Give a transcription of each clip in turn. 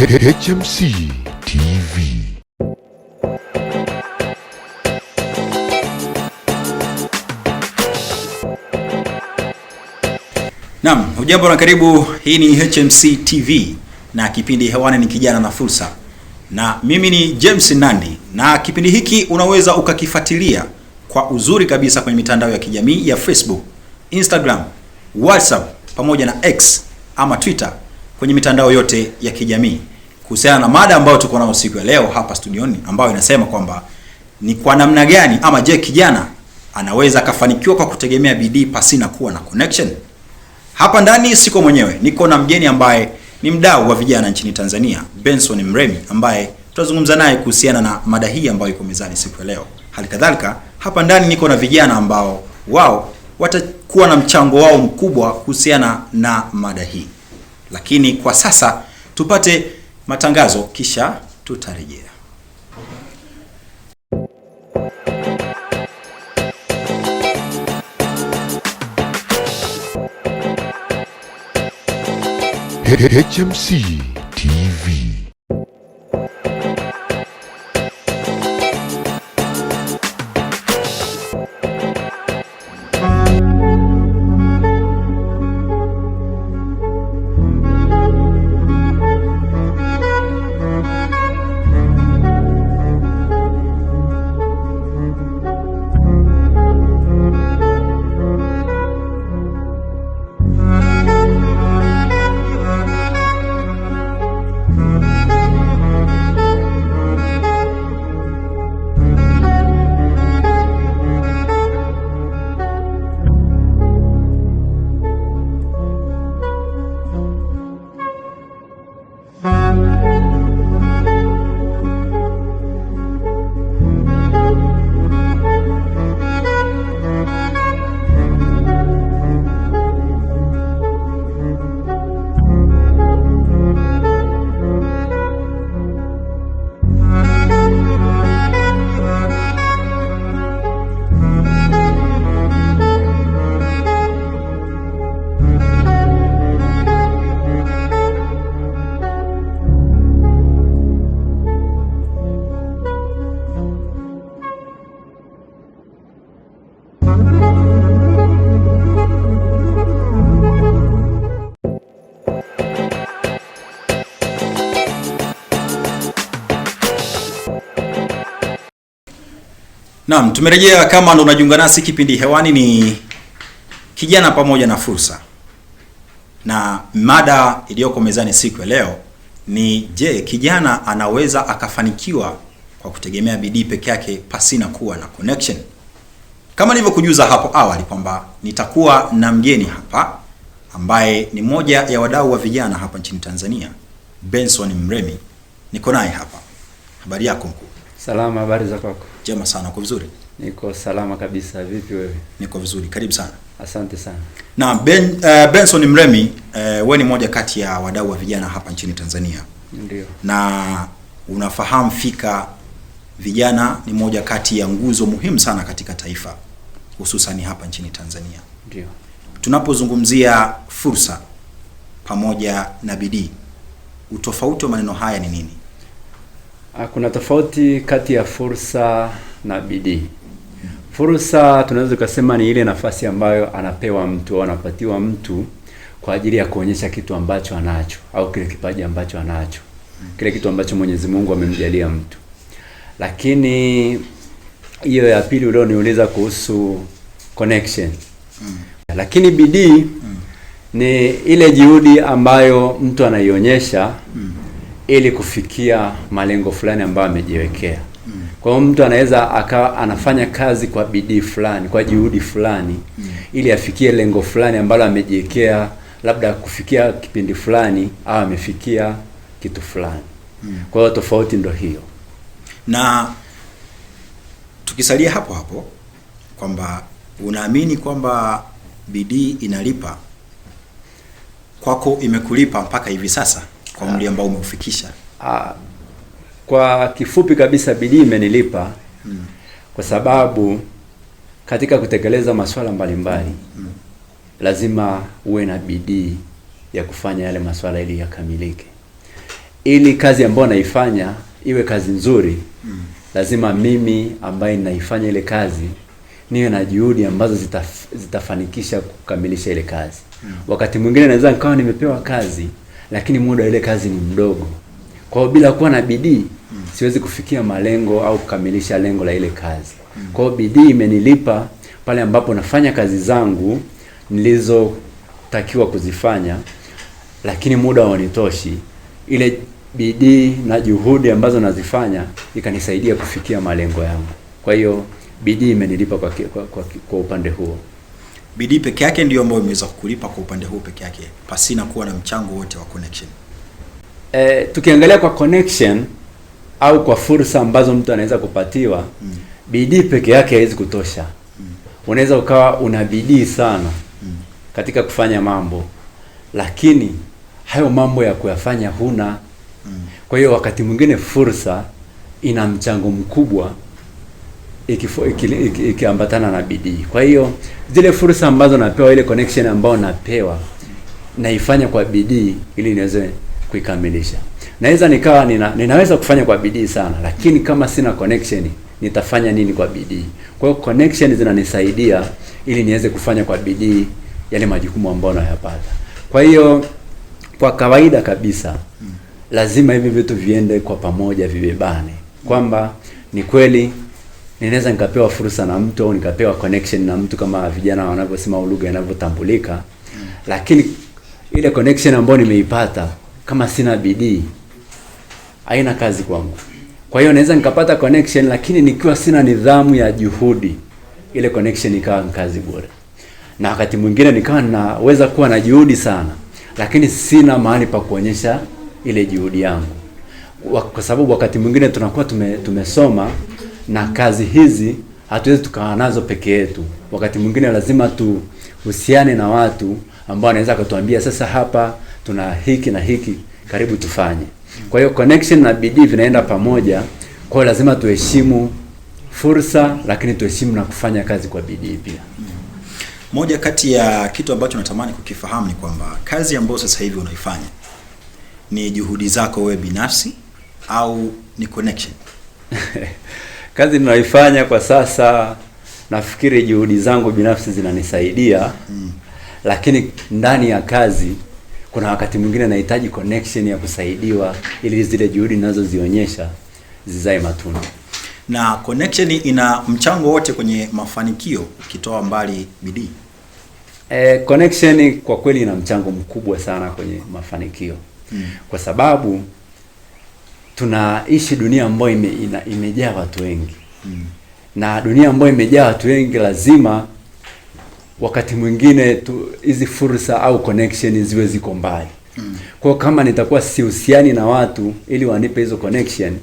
HMC TV. Naam, hujambo na karibu. Hii ni HMC TV na kipindi hewani ni kijana na fursa. Na mimi ni James Nandi, na kipindi hiki unaweza ukakifuatilia kwa uzuri kabisa kwenye mitandao ya kijamii ya Facebook, Instagram, WhatsApp pamoja na X ama Twitter, kwenye mitandao yote ya kijamii. Kuhusiana na mada ambayo tuko nayo siku ya leo hapa studioni, ambayo inasema kwamba ni kwa namna gani ama je, kijana anaweza kafanikiwa kwa kutegemea bidii pasina kuwa na connection? Hapa ndani siko mwenyewe, niko na mgeni ambaye ni mdau wa vijana nchini Tanzania, Benson Mremi, ambaye tutazungumza naye kuhusiana na mada hii ambayo iko mezani siku ya leo. Hali kadhalika hapa ndani niko na vijana ambao wao watakuwa na mchango wao mkubwa kuhusiana na mada hii. Lakini kwa sasa tupate matangazo kisha tutarejea. HMC TV. Naam, tumerejea. Kama ndo unajiunga nasi, kipindi hewani ni kijana pamoja na fursa. Na mada iliyoko mezani siku ya leo ni je, kijana anaweza akafanikiwa kwa kutegemea bidii peke yake pasina kuwa na connection? Kama nilivyokujuza hapo awali kwamba nitakuwa na mgeni hapa ambaye ni moja ya wadau wa vijana hapa nchini Tanzania, Benson Mremi. Niko naye hapa. Habari yako mkuu? Salama, habari za kwako? Jema sana, uko vizuri? Niko salama kabisa, vipi wewe? Niko vizuri, karibu sana. Asante sana. Na Benson Mremi, wewe ni moja kati ya wadau wa vijana hapa nchini Tanzania. Ndio. Na unafahamu fika vijana ni moja kati ya nguzo muhimu sana katika taifa, hususan hapa nchini Tanzania. Ndio. Tunapozungumzia fursa pamoja na bidii, utofauti wa maneno haya ni nini? Kuna tofauti kati ya fursa na bidii. Fursa tunaweza kusema ni ile nafasi ambayo anapewa mtu au anapatiwa mtu kwa ajili ya kuonyesha kitu ambacho anacho au kile kipaji ambacho anacho. Kile kitu ambacho Mwenyezi Mungu amemjalia mtu. Lakini hiyo ya pili ulioniuliza kuhusu connection. Lakini bidii ni ile juhudi ambayo mtu anaionyesha ili kufikia malengo fulani ambayo amejiwekea. Kwa hiyo mtu anaweza akawa anafanya kazi kwa bidii fulani, kwa juhudi fulani, ili afikie lengo fulani ambalo amejiwekea, labda kufikia kipindi fulani au amefikia kitu fulani. Kwa hiyo tofauti ndo hiyo. Na tukisalia hapo hapo kwamba unaamini kwamba bidii inalipa, kwako imekulipa mpaka hivi sasa kwa umri ambao umeufikisha? Kwa kifupi kabisa, bidii imenilipa kwa sababu katika kutekeleza masuala mbalimbali lazima uwe na bidii ya kufanya yale masuala ili yakamilike. ili kazi ambayo naifanya iwe kazi nzuri, lazima mimi ambaye naifanya ile kazi niwe na juhudi ambazo zitafanikisha kukamilisha ile kazi. Wakati mwingine naweza nikawa nimepewa kazi lakini muda ile kazi ni mdogo. Kwa hiyo bila kuwa na bidii siwezi kufikia malengo au kukamilisha lengo la ile kazi. Kwa hiyo bidii imenilipa pale ambapo nafanya kazi zangu nilizotakiwa kuzifanya, lakini muda haunitoshi. Ile bidii na juhudi ambazo nazifanya ikanisaidia kufikia malengo yangu. Kwa hiyo bidii imenilipa kwa upande huo. Bidii peke yake ndio ambayo imeweza kukulipa kwa upande huo peke yake, pasina kuwa na mchango wote wa connection. Tukiangalia kwa connection au kwa fursa ambazo mtu anaweza kupatiwa, bidii peke yake haiwezi kutosha. Unaweza ukawa una bidii sana katika kufanya mambo, lakini hayo mambo ya kuyafanya huna. Kwa hiyo wakati mwingine fursa ina mchango mkubwa ikiambatana na bidii. Kwa hiyo zile fursa ambazo napewa, ile connection ambayo napewa, naifanya kwa bidii ili niweze kuikamilisha. Naweza nikawa ninaweza kufanya kwa bidii sana, lakini kama sina connection nitafanya nini kwa bidii? Kwa hiyo connection zinanisaidia ili niweze kufanya kwa bidii yale majukumu ambayo nayapata. Kwa hiyo kwa kawaida kabisa lazima hivi vitu viende kwa pamoja, vibebane. Kwamba ni kweli ninaweza nikapewa fursa na mtu au nikapewa connection na mtu kama vijana wanavyosema lugha inavyotambulika, lakini ile connection ambayo nimeipata kama sina bidii haina kazi kwangu. Kwa hiyo naweza nikapata connection lakini nikiwa sina nidhamu ya juhudi, ile connection ikawa kazi bure. Na wakati mwingine nikawa naweza kuwa na juhudi sana lakini sina mahali pa kuonyesha ile juhudi yangu. Kwa sababu wakati mwingine tunakuwa tumesoma na kazi hizi hatuwezi tukawa nazo peke yetu. Wakati mwingine lazima tuhusiane na watu ambao wanaweza kutuambia sasa hapa tuna hiki na hiki, karibu tufanye. Kwa hiyo connection na bidii vinaenda pamoja. Kwa hiyo lazima tuheshimu fursa, lakini tuheshimu na kufanya kazi kwa bidii pia. Moja kati ya kitu ambacho natamani kukifahamu ni kwamba kazi ambayo sasa hivi unaifanya ni juhudi zako wewe binafsi au ni connection? Kazi ninayoifanya kwa sasa nafikiri juhudi zangu binafsi zinanisaidia. Lakini ndani ya kazi kuna wakati mwingine nahitaji connection ya kusaidiwa ili zile juhudi ninazozionyesha zizae matunda. Na connection ina mchango wote kwenye mafanikio ukitoa mbali bidii? Connection kwa kweli ina mchango mkubwa sana kwenye mafanikio. Kwa sababu tunaishi dunia ambayo imejaa watu wengi. Na dunia ambayo imejaa watu wengi lazima wakati mwingine hizi fursa au connection ziwe ziko mbali. Kwa kama nitakuwa sihusiani na watu ili wanipe hizo connection,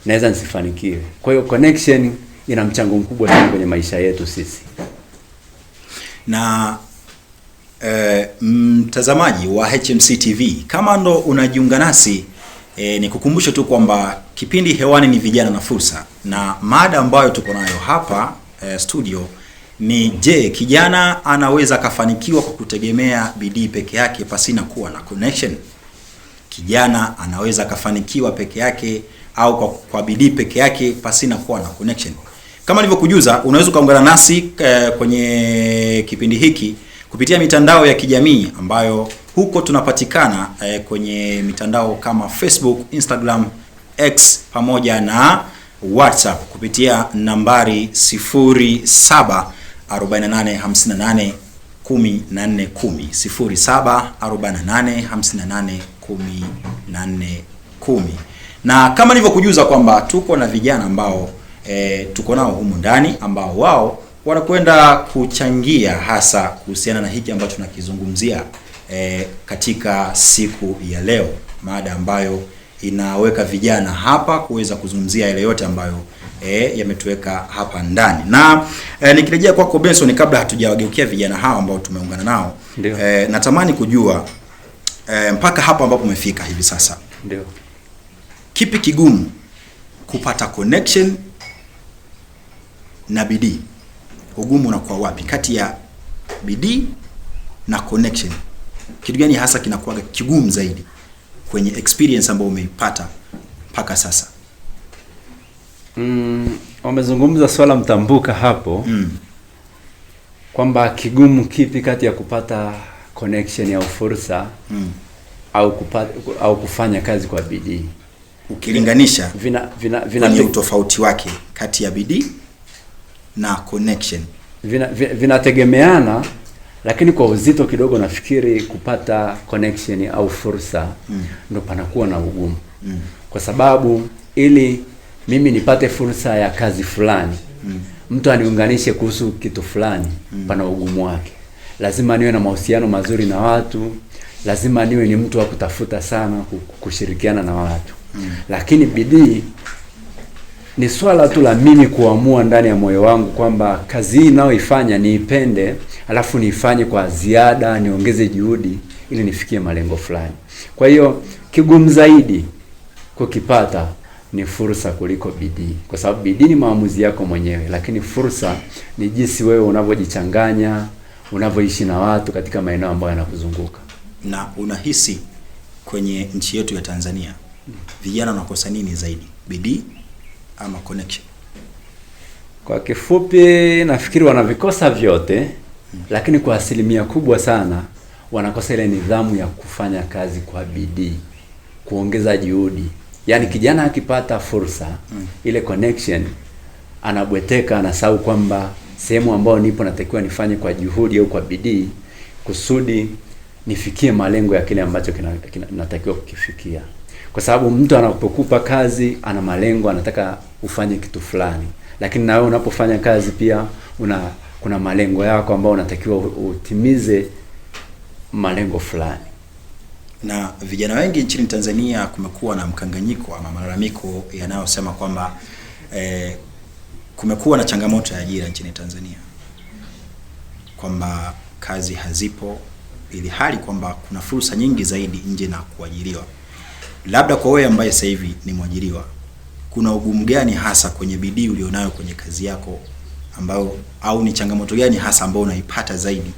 naweza nisifanikiwe. Kwa hiyo connection ina mchango mkubwa sana kwenye maisha yetu sisi. Na mtazamaji wa HMC TV, kama ndo unajiunga nasi, nikukumbushe tu kwamba kipindi hewani ni vijana na fursa, na mada ambayo tuko nayo hapa studio ni je, kijana anaweza kafanikiwa kwa kutegemea bidii peke yake pasina kuwa na connection? Kijana anaweza kafanikiwa peke yake au kwa bidii peke yake pasina kuwa na connection? Kama nilivyokujuza, unaweza kuungana nasi kwenye kipindi hiki kupitia mitandao ya kijamii ambayo huko tunapatikana kwenye mitandao kama Facebook, Instagram, X pamoja na WhatsApp kupitia nambari 0748581410 0748581410. Na kama nilivyokujuza kwamba tuko na vijana ambao tuko nao humu ndani ambao wao wanakwenda kuchangia hasa kuhusiana na hiki ambacho tunakizungumzia katika siku ya leo, mada ambayo inaweka vijana hapa kuweza kuzungumzia yale yote ambayo yametuweka hapa ndani. Na nikirejea kwako Benson, kabla hatujawageukia vijana hawa ambao tumeungana nao, natamani kujua mpaka hapa ambapo umefika hivi sasa, ndio kipi kigumu, kupata connection na bidii? Ugumu unakuwa wapi kati ya bidii na connection? Kitu gani hasa kinakuwa kigumu zaidi? kwenye experience ambayo umeipata mpaka sasa? Wamezungumza swala mtambuka hapo kwamba kigumu kipi kati ya kupata connection au fursa au kufanya kazi kwa bidii, ukilinganisha vina utofauti wake kati ya bidii na connection. Vinategemeana, lakini kwa uzito kidogo nafikiri kupata connection au fursa ndo panakuwa na ugumu. Kwa sababu ili mimi nipate fursa ya kazi fulani, mtu aniunganishe kuhusu kitu fulani, pana ugumu wake. Lazima niwe na mahusiano mazuri na watu, lazima niwe ni mtu wa kutafuta sana kushirikiana na watu. Lakini bidii ni swala tu la mimi kuamua ndani ya moyo wangu kwamba kazi hii ninayoifanya niipende, alafu niifanye kwa ziada, niongeze juhudi ili nifikie malengo fulani. Kwa hiyo kigumu zaidi kukipata ni fursa kuliko bidii, kwa sababu bidii ni maamuzi yako mwenyewe, lakini fursa ni jinsi wewe unavyojichanganya, unavyoishi na watu katika maeneo ambayo yanakuzunguka. Na unahisi kwenye nchi yetu ya Tanzania vijana wanakosa nini zaidi, bidii ama connection? Kwa kifupi nafikiri wanavikosa vyote, lakini kwa asilimia kubwa sana wanakosa ile nidhamu ya kufanya kazi kwa bidii, kuongeza juhudi. Yaani kijana akipata fursa, ile connection, anabweteka, anasahau kwamba sehemu ambayo nipo natakiwa nifanye kwa juhudi au kwa bidii kusudi nifikie malengo ya kile ambacho natakiwa kukifikia. Kwa sababu mtu anapokupa kazi ana malengo, anataka ufanye kitu fulani. Lakini na wewe unapofanya kazi pia kuna malengo yako ambayo unatakiwa utimize malengo fulani. Na vijana wengi nchini Tanzania kumekuwa na mkanganyiko ama malalamiko yanayosema kwamba kumekuwa na changamoto ya ajira nchini Tanzania, kwamba kazi hazipo, ili hali kwamba kuna fursa nyingi zaidi nje na kuajiriwa. Labda kwa wewe ambaye sasa hivi ni mwajiriwa, kuna ugumu gani hasa kwenye bidii ulionayo kwenye kazi yako, ambao au ni changamoto gani hasa ambayo unaipata zaidi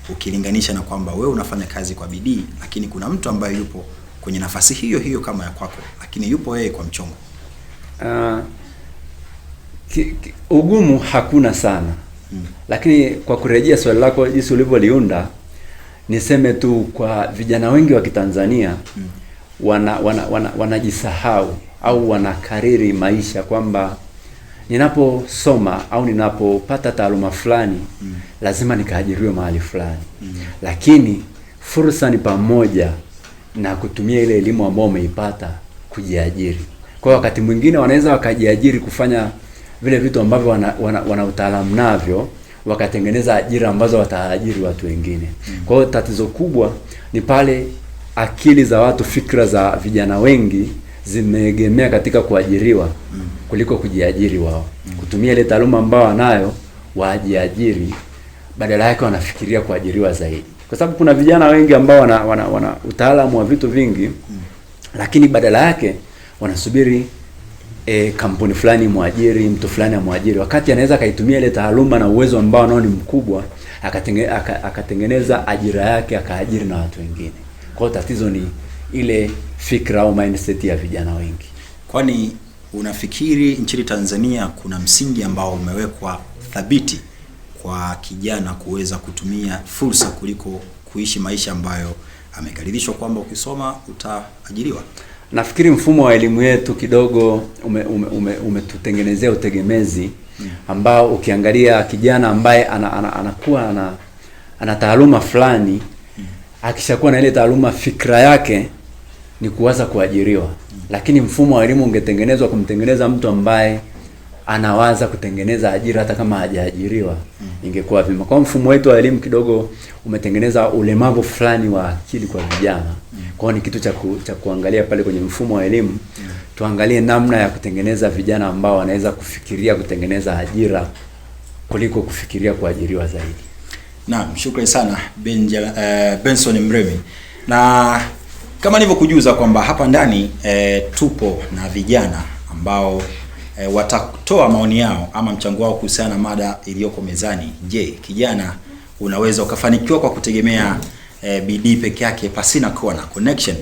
ukilinganisha na kwamba wewe unafanya kazi kwa bidii, lakini kuna mtu ambaye yupo kwenye nafasi hiyo hiyo kama ya kwako, lakini yupo yeye kwa mchongo? Ugumu hakuna sana. Lakini kwa kurejea swali lako jinsi ulivyoliunda, niseme tu kwa vijana wengi wa Kitanzania wanajisahau au wanakariri maisha kwamba ninaposoma au ninapopata taaluma fulani lazima nikaajiriwe mahali fulani. Lakini fursa ni pamoja na kutumia ile elimu ambayo umeipata kujiajiri. Kwa wakati mwingine wanaweza wakajiajiri kufanya vile vitu ambavyo wana utaalamu navyo, wakatengeneza ajira ambazo wataajiri watu wengine. Kwa hiyo tatizo kubwa ni pale akili za watu, fikra za vijana wengi zimeegemea katika kuajiriwa kuliko kujiajiri wao. Kutumia ile taaluma ambayo wanayo wajiajiri, badala yake wanafikiria kuajiriwa zaidi. Kwa sababu kuna vijana wengi ambao wana utaalamu wa vitu vingi, lakini badala yake wanasubiri kampuni fulani muajiri, mtu fulani amwajiri, wakati anaweza kaitumia ile taaluma na uwezo ambao anao ni mkubwa, akatengeneza ajira yake, akaajiri na watu wengine. Kwa hiyo tatizo ni ile fikra au mindset ya vijana wengi. Kwani unafikiri nchini Tanzania kuna msingi ambao umewekwa thabiti kwa kijana kuweza kutumia fursa kuliko kuishi maisha ambayo amekaribishwa kwamba ukisoma utaajiriwa? Nafikiri mfumo wa elimu yetu kidogo umetutengenezea utegemezi ambao ukiangalia kijana ambaye anakuwa ana taaluma fulani, akishakuwa na ile taaluma, fikra yake ni kuwaza kuajiriwa. Lakini mfumo wa elimu ungetengenezwa kumtengeneza mtu ambaye anawaza kutengeneza ajira hata kama hajaajiriwa, ingekuwa vema. Kwa mfumo wetu wa elimu kidogo umetengeneza ulemavu fulani wa akili kwa vijana. Kwa ni kitu cha kuangalia pale kwenye mfumo wa elimu, tuangalie namna ya kutengeneza vijana ambao wanaweza kufikiria kutengeneza ajira kuliko kufikiria kuajiriwa zaidi. Naam, shukrani sana Benson Mremi. Na kama nilivyokujuza kwamba hapa ndani tupo na vijana ambao watatoa maoni yao ama mchango wao kuhusiana na mada iliyoko mezani. Je, kijana unaweza ukafanikiwa kwa kutegemea bidii peke yake pasina kuwa na connection?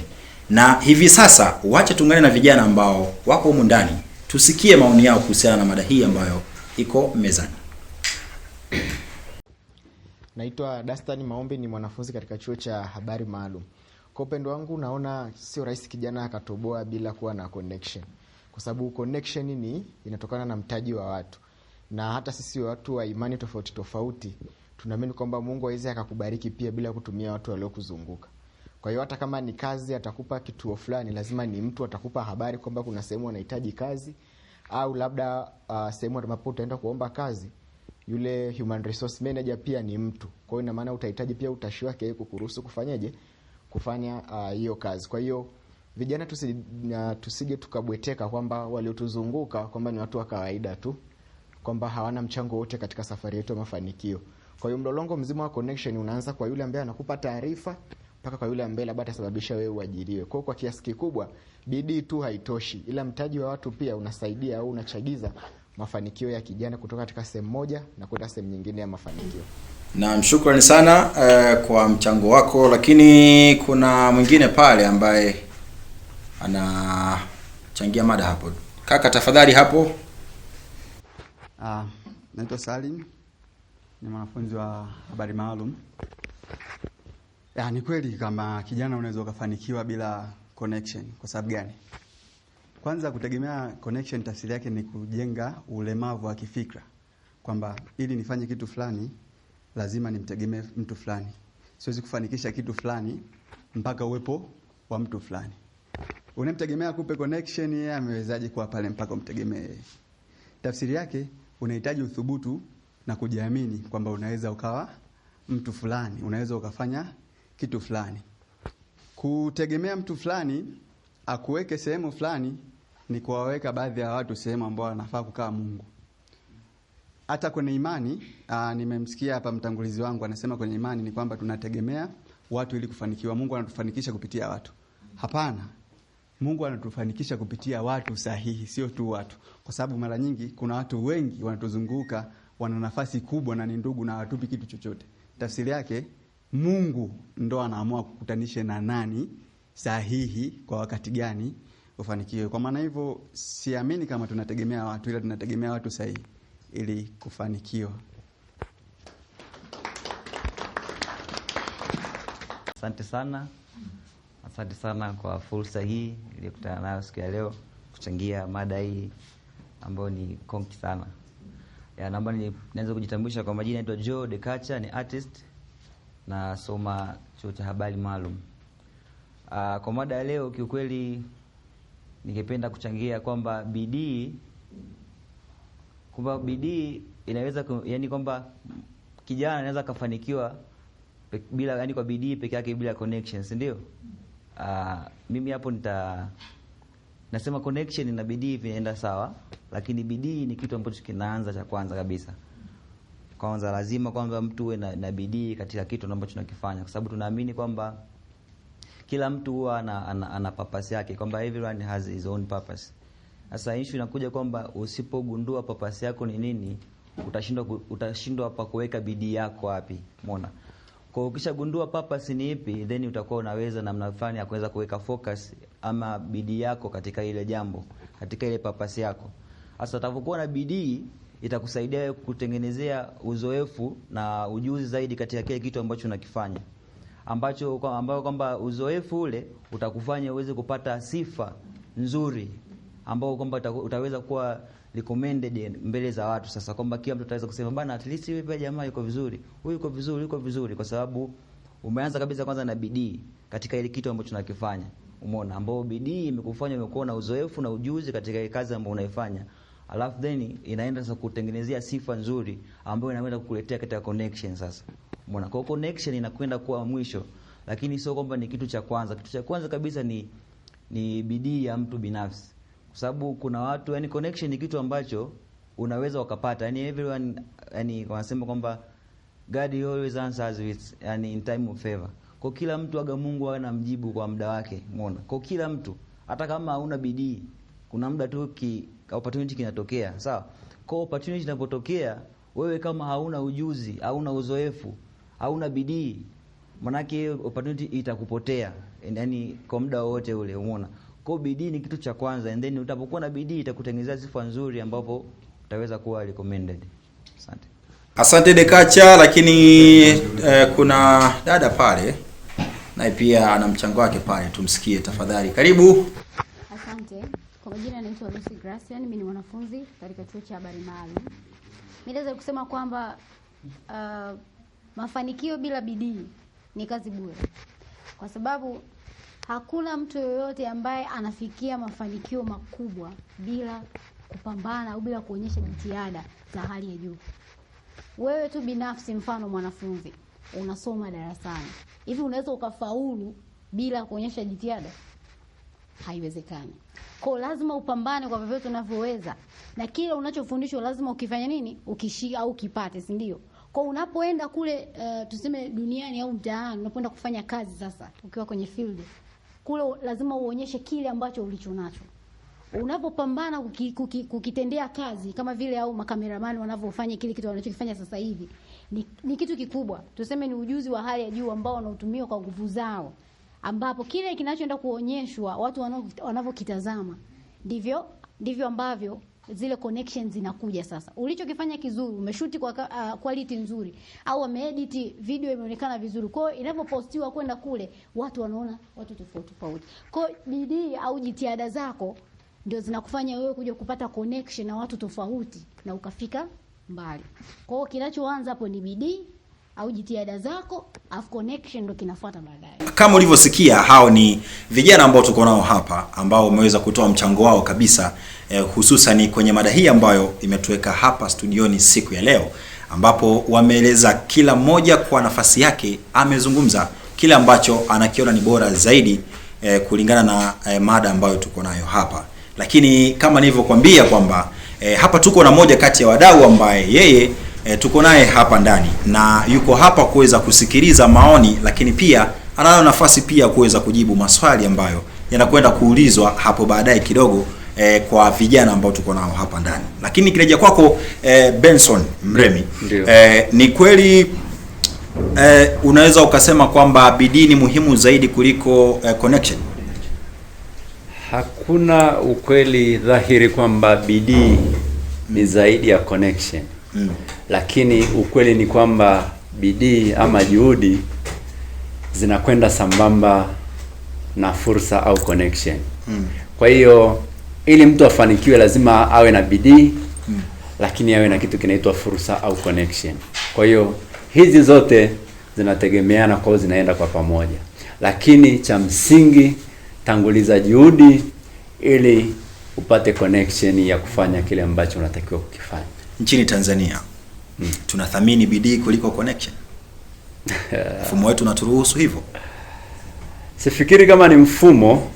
Na hivi sasa wacha tuungane na vijana ambao wako humu ndani, tusikie maoni yao kuhusiana na mada hii ambayo iko mezani. Naitwa Dastan Maombi, ni mwanafunzi katika chuo cha habari maalum. Kwa upendo wangu naona sio rahisi kijana akatoboa bila kuwa na connection. Kwa sababu connection inatokana na mtaji wa watu. Na hata sisi watu wa imani tofauti tofauti tunaamini kwamba Mungu hawezi akakubariki pia bila kutumia watu waliokuzunguka. Kwa hiyo hata kama ni kazi atakupa kituo fulani, lazima ni mtu atakupa habari kwamba kuna sehemu anahitaji kazi, au labda sehemu ambapo utaenda kuomba kazi, yule human resource manager pia ni mtu. Kwa hiyo ina maana utahitaji pia utashi wake kukuruhusu kufanya hiyo kazi. Kwa hiyo vijana tusije tukabweteka kwamba waliotuzunguka kwamba ni watu wa kawaida tu, kwamba hawana mchango wote katika safari yetu ya mafanikio. Kwa hiyo mlolongo mzima wa connection unaanza kwa yule ambaye anakupa taarifa mpaka kwa yule ambaye labda atasababisha wewe uajiriwe. Kwa kiasi kikubwa bidii tu haitoshi, ila mtaji wa watu pia unasaidia au unachagiza mafanikio ya kijana kutoka katika sehemu moja na kwenda sehemu nyingine ya mafanikio. Na shukrani sana kwa mchango wako, lakini kuna mwingine pale ambaye anachangia mada hapo. Kaka tafadhali hapo. Naitwa Salim, ni mwanafunzi wa habari maalum. Ni kweli kama kijana unaweza ukafanikiwa bila connection. Kwa sababu gani? Kwanza, kutegemea connection tafsiri yake ni kujenga ulemavu wa kifikra, kwamba ili nifanye kitu fulani lazima nimtegemee mtu fulani. Siwezi kufanikisha kitu fulani mpaka uwepo wa mtu fulani. Unemtegemea kupe connection, yeye amewezaje kuwa pale mpaka umtegemee? Tafsiri yake unahitaji uthubutu na kujiamini kwamba unaweza ukawa mtu fulani, unaweza ukafanya kitu fulani. Kutegemea mtu fulani akuweke sehemu fulani ni kuwaweka baadhi ya watu sehemu ambao wanafaa kukaa Mungu. Hata kwenye imani, nimemsikia hapa mtangulizi wangu anasema kwenye imani ni kwamba tunategemea watu ili kufanikiwa. Mungu anatufanikisha kupitia watu. Hapana. Mungu anatufanikisha kupitia watu sahihi, sio tu watu. Kwa sababu mara nyingi kuna watu wengi wanatuzunguka, wana nafasi kubwa na ni ndugu na watupi kitu chochote. Tafsiri yake Mungu ndo anaamua kukutanisha na nani sahihi kwa wakati gani ufanikiwe. Kwa maana hivyo siamini kama tunategemea watu, ila tunategemea watu sahihi ili kufanikiwa. Asante sana kwa fursa hii iliyokutana nayo siku ya leo kuchangia mada hii ambayo ni konki sana. Naomba nianze kujitambulisha kwa majina. Naitwa Joe Dekacha, ni artist na soma chuo cha habari maalum. Kwa mada ya leo kiukweli ningependa kuchangia kwamba bidii inaweza kwamba kijana anaweza kufanikiwa bila kwa bidii peke yake bila connections, ndio? Mimi hapo nasema connection na bidii vinaenda sawa, lakini bidii ni kitu ambacho kinaanza cha kwanza kabisa. Kwanza lazima kwamba mtu uwe na bidii katika kitu ambacho tunakifanya, kwa sababu tunaamini kwamba kila mtu huwa ana purpose yake, kwamba everyone has his own purpose. Sasa issue inakuja kwamba usipogundua purpose yako ni nini, utashindwa pa kuweka bidii yako wapi. Umeona? Kwa ukishagundua purpose ni ipi, then utakuwa unaweza namna fulani ya kuweza kuweka focus ama bidii yako katika ile jambo, katika ile purpose yako. Sasa utakapokuwa na bidii itakusaidia kutengenezea uzoefu na ujuzi zaidi katika kile kitu ambacho unakifanya, ambayo kwamba uzoefu ule utakufanya uweze kupata sifa nzuri, ambao kwamba utaweza kuwa recommended mbele za watu. Sasa kwamba kila mtu ataweza kusema bana, at least yule jamaa yuko vizuri, huyu yuko vizuri, kwa sababu umeanza kabisa kwanza na bidii katika ile kitu ambacho unakifanya. Umeona, ambao bidii imekufanya umekuwa na uzoefu na ujuzi katika ile kazi ambayo unaifanya. Alafu then inaenda sasa kutengenezea sifa nzuri ambayo inaenda kukuletea katika connection sasa. Umeona, kwa connection inakwenda kuwa mwisho, lakini sio kwamba ni kitu cha kwanza. Kitu cha kwanza kabisa ni bidii ya mtu binafsi. Kwa sababu kuna watu, connection ni kitu ambacho unaweza ukapata. Everyone, wanasema kwamba God always answers with in time of favor. Kwa kila mtu Mungu anamjibu kwa muda wake. Umeona? Kwa kila mtu, hata kama hauna bidii, kuna muda tu opportunity kinatokea, sawa? Kwa opportunity inapotokea, wewe kama hauna ujuzi, hauna uzoefu, hauna bidii, manake opportunity itakupotea yani kwa muda wote ule, umeona. Kwa bidii ni kitu cha kwanza, and then utapokuwa na bidii itakutengenezea sifa nzuri ambapo utaweza kuwa recommended. Asante. Asante Dekacha, lakini kuna dada pale naye pia ana mchango wake pale, tumsikie tafadhali. Karibu. Asante. Kwa majina naitwa Lucy Gracian, mimi ni mwanafunzi katika chuo cha habari maalum. Mimi naweza kusema kwamba mafanikio bila bidii ni kazi bure. Kwa sababu hakuna mtu yoyote ambaye anafikia mafanikio makubwa bila kupambana au bila kuonyesha jitihada za hali ya juu. Wewe tu binafsi, mfano mwanafunzi, unasoma darasani. Hivi unaweza ukafaulu bila kuonyesha jitihada? Haiwezekani. Kwa lazima upambane kwa vyovyote unavyoweza. Na kile unachofundishwa lazima ukifanya nini? Ukishika au ukipate, si ndio? Kwa unapoenda kule tuseme duniani au mtaani, unapoenda kufanya kazi sasa, ukiwa kwenye field, kule lazima uonyeshe kile ambacho ulichonacho. Unapopambana kukitendea kazi kama vile au makameramani wanavyofanya kile kitu wanachokifanya sasa hivi, ni kitu kikubwa. Tuseme ni ujuzi wa hali ya juu ambao wanautumia kwa nguvu zao, ambapo kile kinachoenda kuonyeshwa watu wanavyokitazama ndivyo ambavyo zile connections zinakuja. Sasa ulichokifanya kizuri, umeshuti kwa quality nzuri, au umeedit video imeonekana vizuri, kwa hiyo inapopostiwa kwenda kule watu wanaona watu tofauti tofauti. Kwa bidii au jitihada zako ndio zinakufanya wewe kuja kupata connection na watu tofauti na ukafika mbali. Kwa hiyo kinachoanza hapo ni bidii au jitihada zako, afu connection ndio kinafuata baadaye. Kama ulivyosikia, hao ni vijana ambao tuko nao hapa ambao wameweza kutoa mchango wao kabisa, hususan kwenye mada hii ambayo imetuweka hapa studioni siku ya leo, ambapo wameeleza kila mmoja kwa nafasi yake, amezungumza kile ambacho anakiona ni bora zaidi kulingana na mada ambayo tuko nayo hapa. Lakini kama nilivyokuambia kwamba hapa tuko na moja kati ya wadau ambaye yeye tuko naye hapa ndani na yuko hapa kuweza kusikiliza maoni, lakini pia anayo nafasi pia kuweza kujibu maswali ambayo yanakwenda kuulizwa hapo baadaye kidogo kwa vijana ambao tuko nao hapa ndani. Lakini kirejea kwako Benson Mremi, ni kweli unaweza ukasema kwamba bidii ni muhimu zaidi kuliko connection? Hakuna ukweli dhahiri kwamba bidii ni zaidi ya connection. Lakini ukweli ni kwamba bidii ama juhudi zinakwenda sambamba na fursa au connection. Kwa hiyo ili mtu afanikiwe lazima awe na bidii, lakini awe na kitu kinaitwa fursa au connection. Kwa hiyo hizi zote zinategemeana, kwa zinaenda kwa pamoja. Lakini cha msingi, tanguliza juhudi ili upate connection ya kufanya kile ambacho unatakiwa kukifanya. Nchini Tanzania tunathamini bidii kuliko connection. Mfumo wetu unaturuhusu hivyo? Sifikiri kama ni mfumo,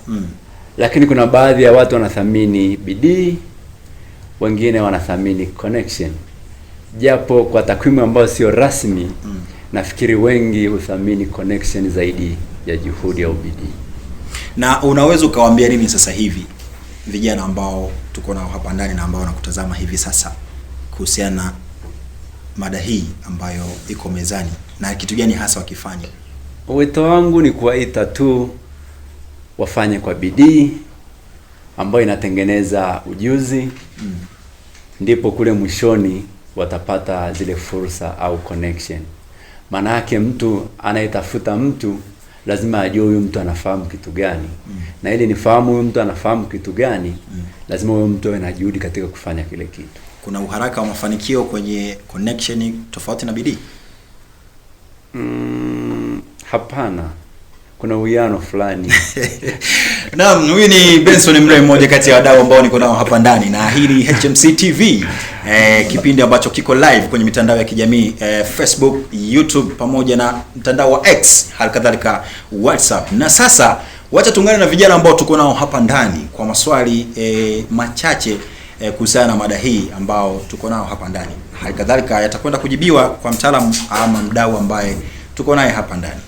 lakini kuna baadhi ya watu wanathamini bidii, wengine wanathamini connection. Japo kwa takwimu ambayo sio rasmi, nafikiri wengi huthamini connection zaidi ya juhudi au bidii. Na unaweza ukawaambia nini sasa hivi vijana ambao tuko nao hapa ndani na ambao wanakutazama hivi sasa kuhusiana na mada hii ambayo iko mezani, na kitu gani hasa wakifanya? Wito wangu ni kuwaita tu wafanye kwa bidii ambayo inatengeneza ujuzi, ndipo kule mwishoni watapata zile fursa au connection. Maana yake mtu anayetafuta mtu lazima ajue huyu mtu anafahamu kitu gani. Na ili nifahamu huyu mtu anafahamu kitu gani, lazima huyu mtu awe na juhudi katika kufanya kile kitu. Kuna uharaka wa mafanikio kwenye connection tofauti na bidii? Hapana. Kuna uwiano fulani. Naam, huyu ni Benson Mremi, mmoja kati ya wadau ambao niko nao hapa ndani, na hii ni HMC TV, kipindi ambacho kiko live kwenye mitandao ya kijamii Facebook, YouTube pamoja na mtandao wa X, halikadhalika WhatsApp. Na sasa wacha tuungane na vijana ambao tuko nao hapa ndani kwa maswali machache kuhusiana na mada hii ambao tuko nao hapa ndani. Halikadhalika yatakwenda kujibiwa kwa mtaalamu ama mdau ambaye tuko naye hapa ndani.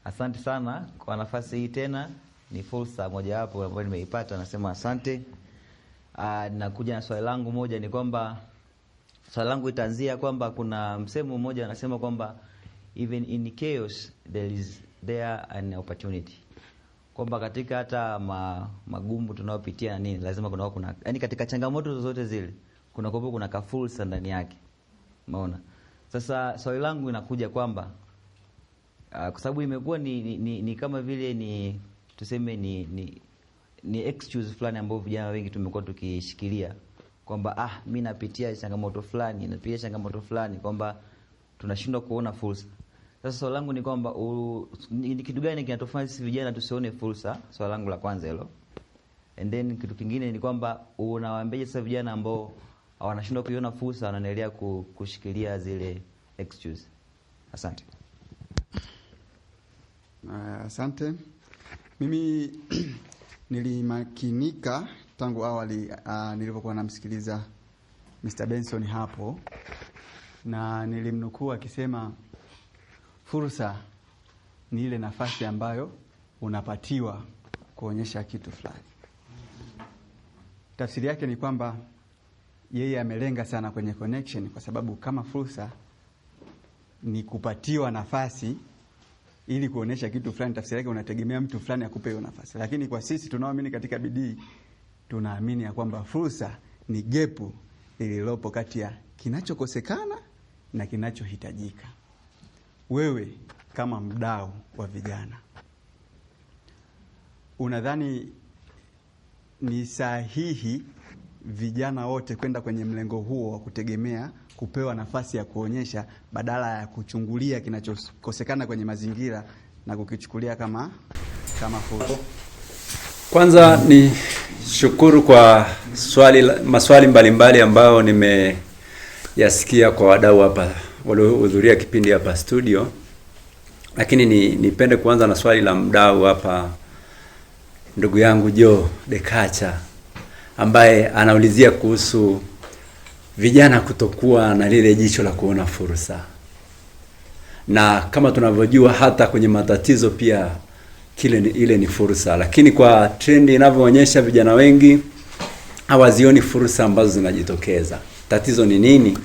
Asante sana kwa nafasi hii, tena ni fursa moja hapo ambayo nimeipata, nasema asante. Nakuja na swali langu moja, ni kwamba swali langu itaanzia kwamba kuna msemo mmoja anasema kwamba even in chaos there an opportunity, kwamba katika hata magumu tunayopitia na nini, lazima kuna yani katika changamoto zozote zile kuna kafursa ndani yake. Umeona? Sasa swali langu inakuja kwamba kwa sababu imekuwa ni kama vile ni tuseme ni excuse fulani ambayo vijana wengi tumekuwa tukishikilia kwamba mimi napitia changamoto fulani kwamba tunashindwa kuona fursa. Sasa swali langu ni kwamba ni kitu gani kinatufanya sisi vijana tusione fursa? Swali langu la kwanza hilo. And then kitu kingine ni kwamba unawaambia sasa vijana ambao wanashindwa kuiona fursa, wanaendelea kushikilia zile excuse? Asante. Asante. Mimi nilimakinika tangu awali nilipokuwa namsikiliza Mr. Benson hapo, na nilimnukuu akisema fursa ni ile nafasi ambayo unapatiwa kuonyesha kitu fulani. Tafsiri yake ni kwamba yeye amelenga sana kwenye connection, kwa sababu kama fursa ni kupatiwa nafasi ili kuonesha kitu fulani, tafsiri yake unategemea mtu fulani akupe hiyo nafasi. Lakini kwa sisi tunaoamini katika bidii, tunaamini ya kwamba fursa ni gepu lililopo kati ya kinachokosekana na kinachohitajika. Wewe kama mdau wa vijana, unadhani ni sahihi vijana wote kwenda kwenye mlengo huo wa kutegemea kupewa nafasi ya kuonyesha badala ya kuchungulia kinachokosekana kwenye mazingira na kukichukulia kama fursa? Kwanza ni shukuru kwa maswali mbalimbali ambayo nimeyasikia kwa wadau hapa waliohudhuria kipindi hapa studio. Lakini nipende kuanza na swali la mdau hapa, ndugu yangu Joe Dekacha, ambaye anaulizia kuhusu vijana kutokuwa na lile jicho la kuona fursa. Na kama tunavyojua hata kwenye matatizo pia ile ni fursa, lakini kwa trend inavyoonyesha vijana wengi hawazioni fursa ambazo zinajitokeza. Tatizo ni nini?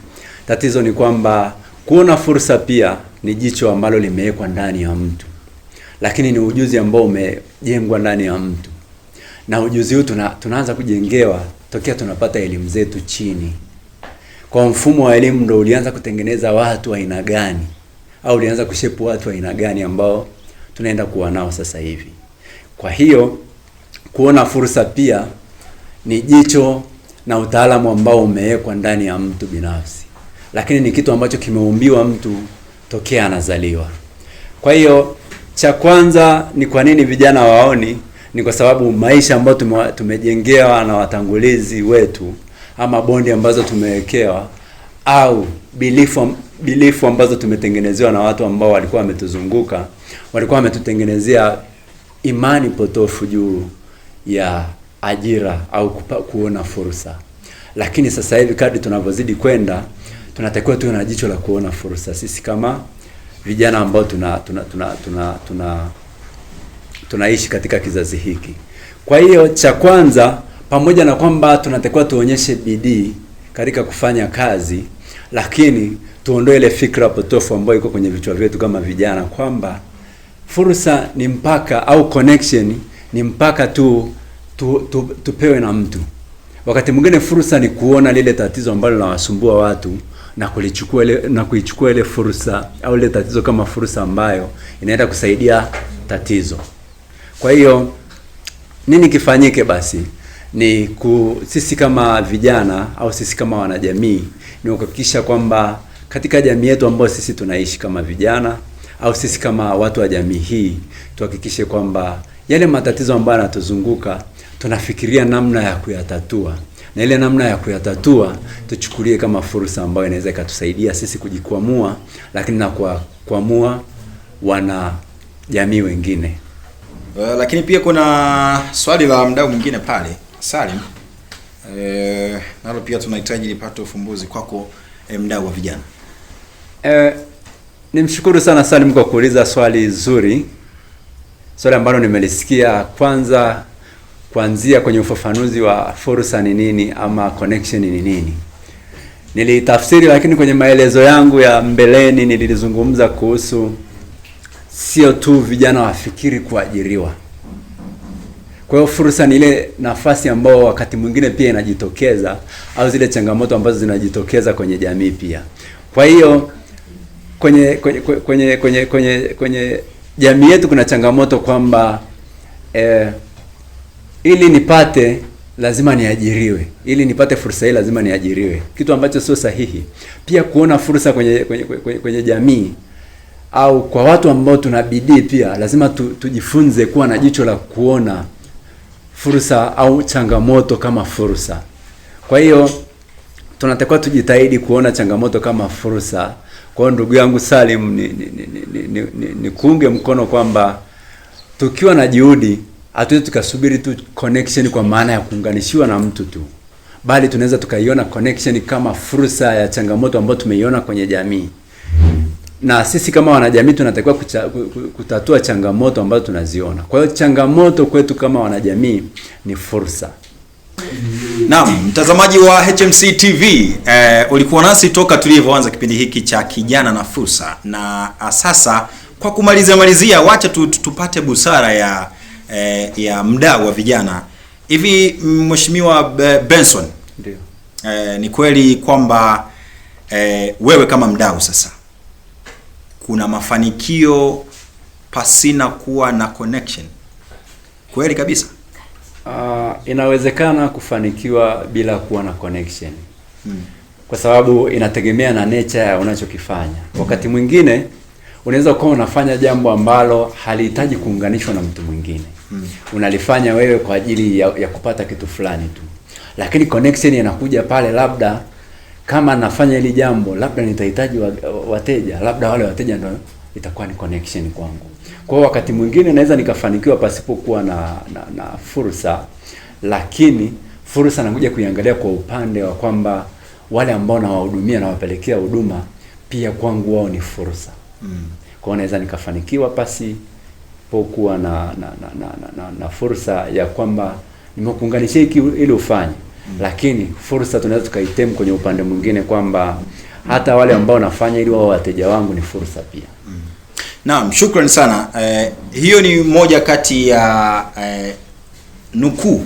Tatizo ni kwamba kuona fursa pia ni jicho ambalo limewekwa ndani ya mtu, lakini ni ujuzi ambao umejengwa ndani ya mtu. Na ujuzi huu tunaanza kujengewa tokea tunapata elimu zetu chini. Kwa mfumo wa elimu ndio ulianza kutengeneza watu wa aina gani, au ulianza kushepu watu wa aina gani ambao tunaenda kuwa nao sasa hivi. Kwa hiyo kuona fursa pia ni jicho na utaalamu ambao umewekwa ndani ya mtu binafsi, lakini ni kitu ambacho kimeumbiwa mtu tokea anazaliwa. Kwa hiyo cha kwanza ni kwa nini vijana waoni, ni kwa sababu maisha ambayo tumejengewa na watangulizi wetu, ama bondi ambazo tumewekewa, au bilifu ambazo tumetengenezewa na watu ambao walikuwa wametuzunguka, walikuwa wametutengenezea imani potofu juu ya ajira au kuona fursa. Lakini sasa hivi kadri tunavyozidi kwenda, tunatakiwa tuwe na jicho la kuona fursa sisi kama vijana ambao tunaishi katika kizazi hiki. Kwa hiyo cha kwanza, pamoja na kwamba tunatakiwa tuonyeshe bidii katika kufanya kazi, lakini tuondoe ile fikra potofu ambayo iko kwenye vichwa vyetu kama vijana kwamba fursa ni mpaka, au connection ni mpaka tupewe na mtu. Wakati mwingine fursa ni kuona lile tatizo ambalo linawasumbua watu na kuichukua ile fursa au ile tatizo kama fursa ambayo inaenda kusaidia tatizo. Kwa hiyo nini kifanyike basi? Ni sisi kama vijana au sisi kama wanajamii ni kuhakikisha kwamba katika jamii yetu ambayo sisi tunaishi kama vijana, au sisi kama watu wa jamii hii, tuhakikishe kwamba yale matatizo ambayo yanatuzunguka tunafikiria namna ya kuyatatua, na ile namna ya kuyatatua tuchukulie kama fursa ambayo inaweza ikatusaidia sisi kujikwamua, lakini na kuamua wana jamii wengine. Lakini pia kuna swali la mdau mwingine pale, Salim. Nalo pia tunahitaji lipate ufumbuzi kwako, mdau wa vijana. Nimshukuru sana Salim kwa kuuliza swali zuri. Swali ambalo nimelisikia kwanza kuanzia kwenye ufafanuzi wa fursa ni nini ama connection ni nini. nilitafsiri, lakini kwenye maelezo yangu ya mbeleni nilizungumza kuhusu sio tu vijana wafikiri kuajiriwa. Kwa hiyo fursa ni ile nafasi ambayo wakati mwingine pia inajitokeza, au zile changamoto ambazo zinajitokeza kwenye jamii pia. Kwa hiyo kwenye jamii yetu kuna changamoto kwamba ili nipate lazima niajiriwe. Ili nipate fursa hii lazima niajiriwe. Kitu ambacho sio sahihi. Pia kuona fursa kwenye jamii au kwa watu ambao tuna bidii pia lazima tujifunze kuwa na jicho la kuona fursa au changamoto kama fursa. Kwa hiyo tunatakiwa tujitahidi kuona changamoto kama fursa. Kwa ndugu yangu Salim, ni kuunge mkono kwamba tukiwa na juhudi hatuwezi tukasubiri tu connection kwa maana ya kuunganishiwa na mtu tu, bali tunaweza tukaiona connection kama fursa ya changamoto ambayo tumeiona kwenye jamii. Na sisi kama wanajamii tunatakiwa kutatua changamoto ambazo tunaziona. Kwa hiyo changamoto kwetu kama wanajamii ni fursa. Naam, mtazamaji wa HMC TV, ulikuwa nasi toka tulivyoanza kipindi hiki cha kijana na fursa. Na sasa kwa kumalizia, wacha tupate busara ya mdau wa vijana. Hivi Mheshimiwa Benson, ndio. Ni kweli kwamba wewe kama mdau sasa kuna mafanikio pasina kuwa na connection? Kweli kabisa? Inawezekana kufanikiwa bila kuwa na connection. Kwa sababu inategemea na nature ya unachokifanya. Wakati mwingine unaweza kuwa unafanya jambo ambalo halihitaji kuunganishwa na mtu mwingine. Unalifanya wewe kwa ajili ya kupata kitu fulani tu. Lakini connection inakuja pale, labda kama nafanya hili jambo labda nitahitaji wateja, labda wale wateja ndio itakuwa ni connection kwangu. Kwa hiyo wakati mwingine naweza nikafanikiwa pasipokuwa na fursa, lakini fursa inakuja kuiangalia kwa upande wa kwamba wale ambao nawahudumia na wapelekea huduma pia kwangu wao ni fursa. Kwa hiyo naweza nikafanikiwa pasipokuwa na fursa ya kwamba nimekuunganisha hiki ili ufanye. Lakini fursa tunaweza tukaitem kwenye upande mwingine kwamba hata wale ambao nafanya ili wao wateja wangu ni fursa pia. Naam, shukrani sana. Hiyo ni moja kati ya nukuu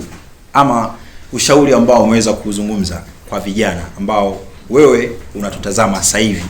ama ushauri ambao umeweza kuzungumza kwa vijana ambao wewe unatutazama sasa hivi.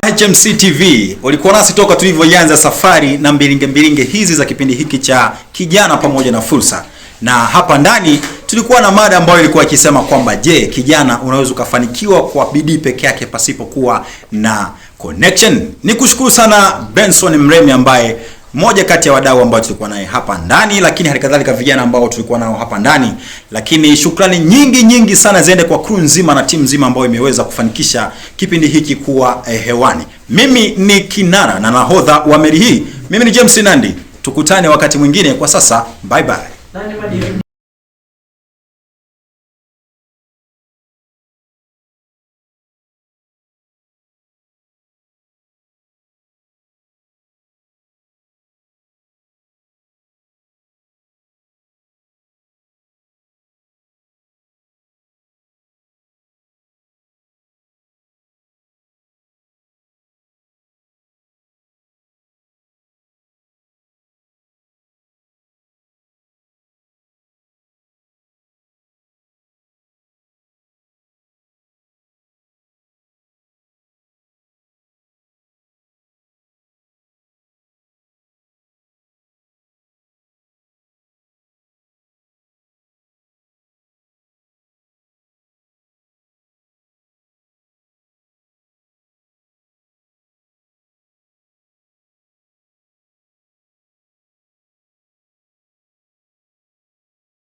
HMC TV, ulikuwa nasi toka tulivyoanza safari na mbilinge hizi za kipindi hiki cha kijana pamoja na fursa. Na hapa ndani tulikuwa na mada ambayo ilikuwa ikisema kwamba je, kijana unaweza ukafanikiwa kwa bidii peke yake pasipokuwa na connection? Nikushukuru sana Benson Mremi ambaye moja kati ya wadau ambao tulikuwa naye hapa ndani, lakini halikadhalika vijana ambao tulikuwa nao hapa ndani. Lakini shukrani nyingi sana ziende kwa crew nzima na timu nzima ambayo imeweza kufanikisha kipindi hiki kuwa hewani. Mimi ni kinara na nahodha wa meli hii. Mimi ni James Nandi. Tukutane wakati mwingine. Kwa sasa, bye bye.